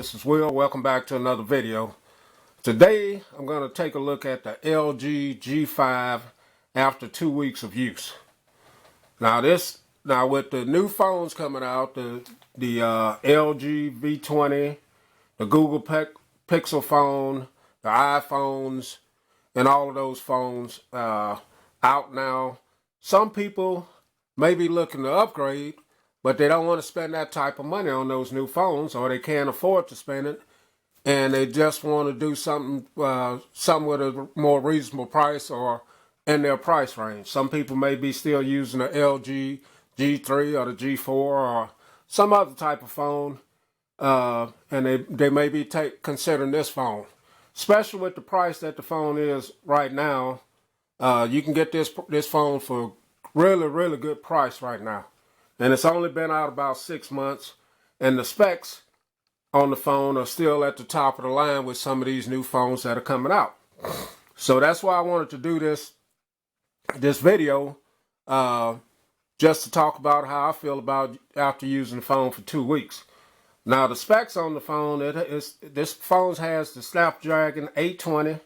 this is Will. Welcome back to another video. Today I'm going to take a look at the LG G5 after 2 weeks of use. Now with the new phones coming out, the LG V20, the Google Pixel phone, the iPhones, and all of those phones out now, some people may be looking to upgrade, but they don't want to spend that type of money on those new phones, or they can't afford to spend it, and they just want to do something with a more reasonable price or in their price range. Some people may be still using the LG G3 or the G4 or some other type of phone, and they may be considering this phone. Especially with the price that the phone is right now, you can get this phone for really good price right now. And it's only been out about 6 months, and the specs on the phone are still at the top of the line with some of these new phones that are coming out. So that's why I wanted to do this video, just to talk about how I feel about after using the phone for 2 weeks. Now the specs on the phone, this phone has the Snapdragon 820.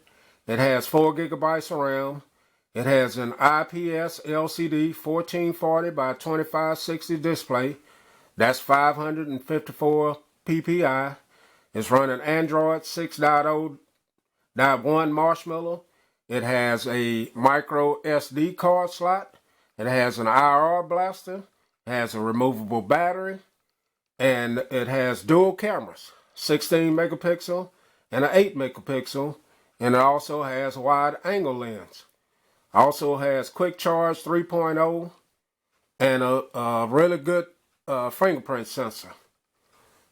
It has 4 gigabytes of RAM. It has an IPS LCD 1440 by 2560 display. That's 554 ppi. It's running Android 6.0.1 Marshmallow. It has a micro SD card slot. It has an IR blaster. It has a removable battery. And it has dual cameras, 16 megapixel and an 8 megapixel. And it also has a wide angle lens. Also has Quick Charge 3.0 and a really good fingerprint sensor.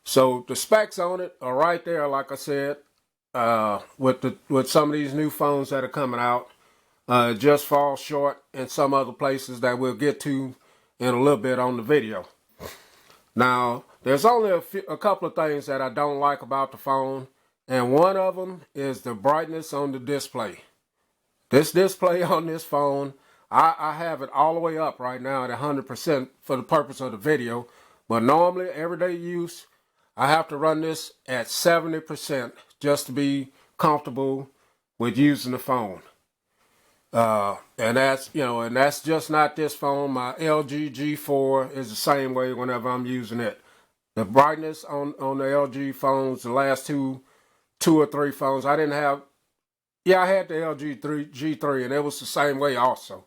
So the specs on it are right there, like I said, with some of these new phones that are coming out. It just falls short in some other places that we'll get to in a little bit on the video. Now, there's only a couple of things that I don't like about the phone, and one of them is the brightness on the display. This display on this phone, I have it all the way up right now at 100% for the purpose of the video. But normally, everyday use, I have to run this at 70% just to be comfortable with using the phone. And that's just not this phone. My LG G4 is the same way whenever I'm using it. The brightness on the LG phones, the last two or three phones, I didn't have. Yeah, I had the LG G3, and it was the same way also.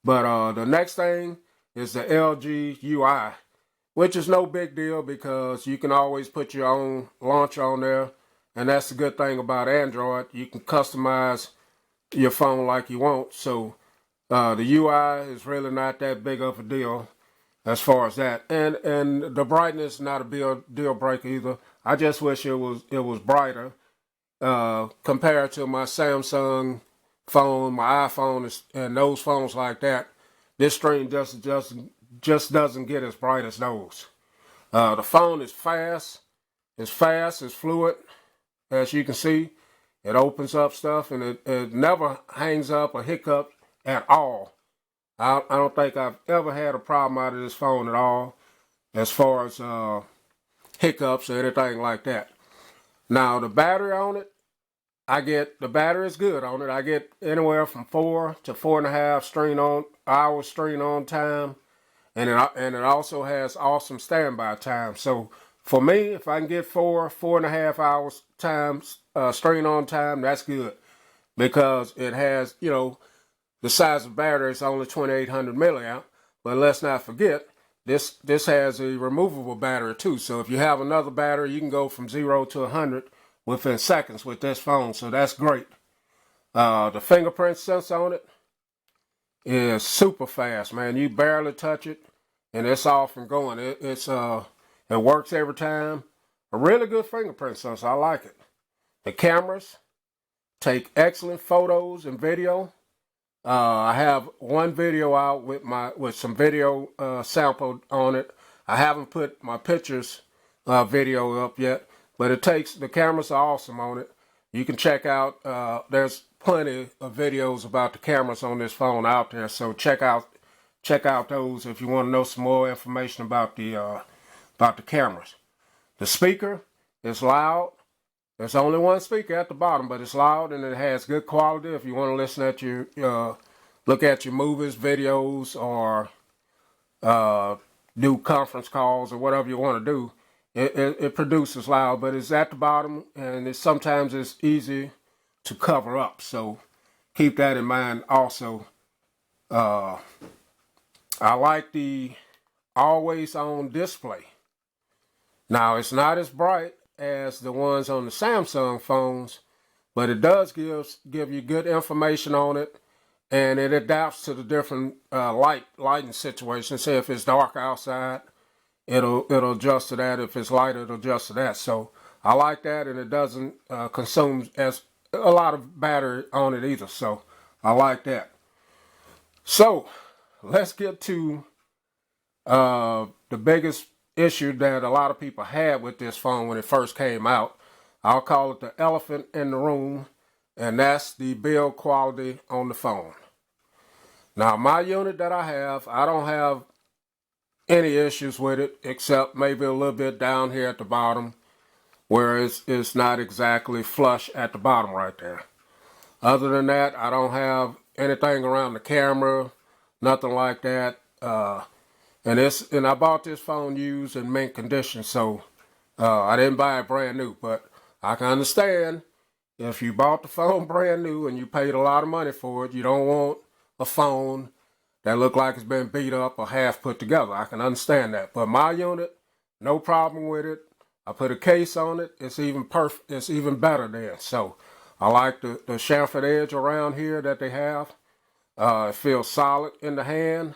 But the next thing is the LG UI, which is no big deal because you can always put your own launcher on there. And that's the good thing about Android. You can customize your phone like you want. So the UI is really not that big of a deal as far as that. And the brightness is not a deal breaker either. I just wish it was brighter. Compared to my Samsung phone, my iPhone, and those phones like that, this screen just doesn't get as bright as those. The phone is fast. It's fluid, as you can see. It opens up stuff, and it never hangs up or hiccups at all. I don't think I've ever had a problem out of this phone at all, as far as hiccups or anything like that. Now, the battery on it, the battery is good on it. I get anywhere from 4 to 4.5 hours screen on time. And it also has awesome standby time. So for me, if I can get 4.5 hours time, screen on time, that's good. Because it has, the size of the battery is only 2800 milliamp. But let's not forget, this has a removable battery too. So if you have another battery, you can go from 0 to 100 within seconds with this phone. So that's great. The fingerprint sensor on it is super fast, man. You barely touch it and it's off and going. It works every time. A really good fingerprint sensor. I like it. The cameras take excellent photos and video. I have one video out with some video sampled on it. I haven't put my pictures video up yet, but the cameras are awesome on it. You can check out, there's plenty of videos about the cameras on this phone out there, so check out those if you want to know some more information about the cameras. The speaker It's loud. There's only one speaker at the bottom, but it's loud and it has good quality. If you want to listen at your, look at your movies, videos, or do conference calls or whatever you want to do, it produces loud, but it's at the bottom, and sometimes it's easy to cover up. So keep that in mind also. I like the always on display. Now, it's not as bright as the ones on the Samsung phones, but it does give you good information on it, and it adapts to the different lighting situations. Say if it's dark outside, it'll adjust to that. If it's light, it'll adjust to that. So I like that, and it doesn't consume as a lot of battery on it either. So I like that. So let's get to the biggest issue that a lot of people had with this phone when it first came out. I'll call it the elephant in the room, and that's the build quality on the phone. Now, my unit that I don't have any issues with it, except maybe a little bit down here at the bottom, where it's not exactly flush at the bottom right there. Other than that, I don't have anything around the camera, nothing like that. And I bought this phone used in mint condition, so I didn't buy it brand new. But I can understand if you bought the phone brand new and you paid a lot of money for it, you don't want a phone that look like it's been beat up or half put together. I can understand that. But my unit, no problem with it. I put a case on it. It's even perfect. It's even better there. So I like the chamfered edge around here that they have. It feels solid in the hand.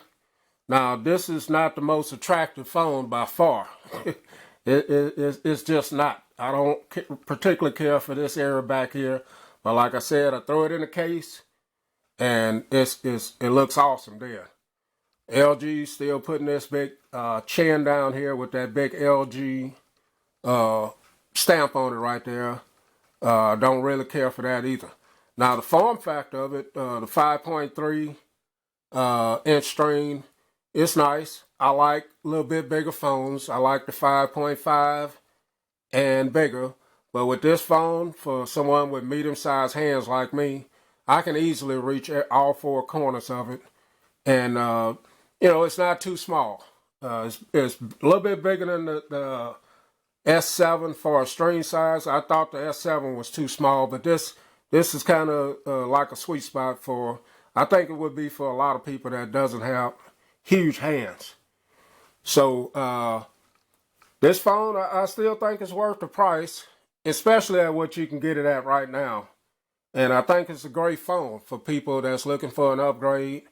Now, this is not the most attractive phone by far. It's just not. I don't particularly care for this area back here. But like I said, I throw it in a case, and it looks awesome there. LG still putting this big chin down here with that big LG stamp on it right there. Don't really care for that either. Now, the form factor of it, the 5.3 inch screen, it's nice. I like a little bit bigger phones. I like the 5.5 and bigger. But with this phone, for someone with medium-sized hands like me, I can easily reach all four corners of it. And, it's not too small. It's a little bit bigger than the S7 for a screen size. I thought the S7 was too small, but this is kind of like a sweet spot for, I think it would be for a lot of people that doesn't have huge hands. So this phone, I still think it's worth the price, especially at what you can get it at right now. And I think it's a great phone for people that's looking for an upgrade.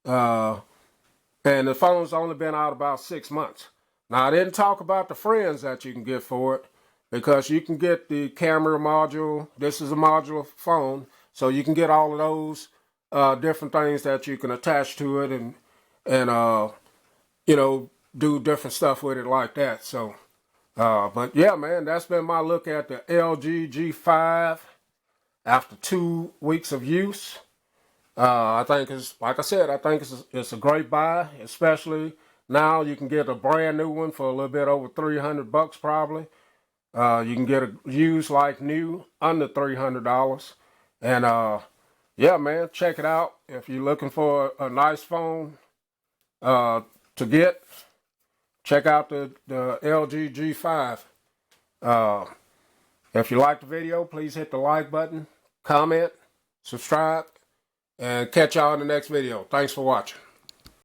And the phone's only been out about 6 months. Now, I didn't talk about the friends that you can get for it, because you can get the camera module. This is a modular phone, so you can get all of those different things that you can attach to it and do different stuff with it like that. So, but yeah, man, that's been my look at the LG G5 after 2 weeks of use. I think it's, like I said, I think it's a great buy, especially now you can get a brand new one for a little bit over $300 probably. You can get a used like new under $300. And yeah, man, check it out. If you're looking for a nice phone to get, check out the LG G5. If you like the video, please hit the like button, comment, subscribe, and catch y'all in the next video. Thanks for watching.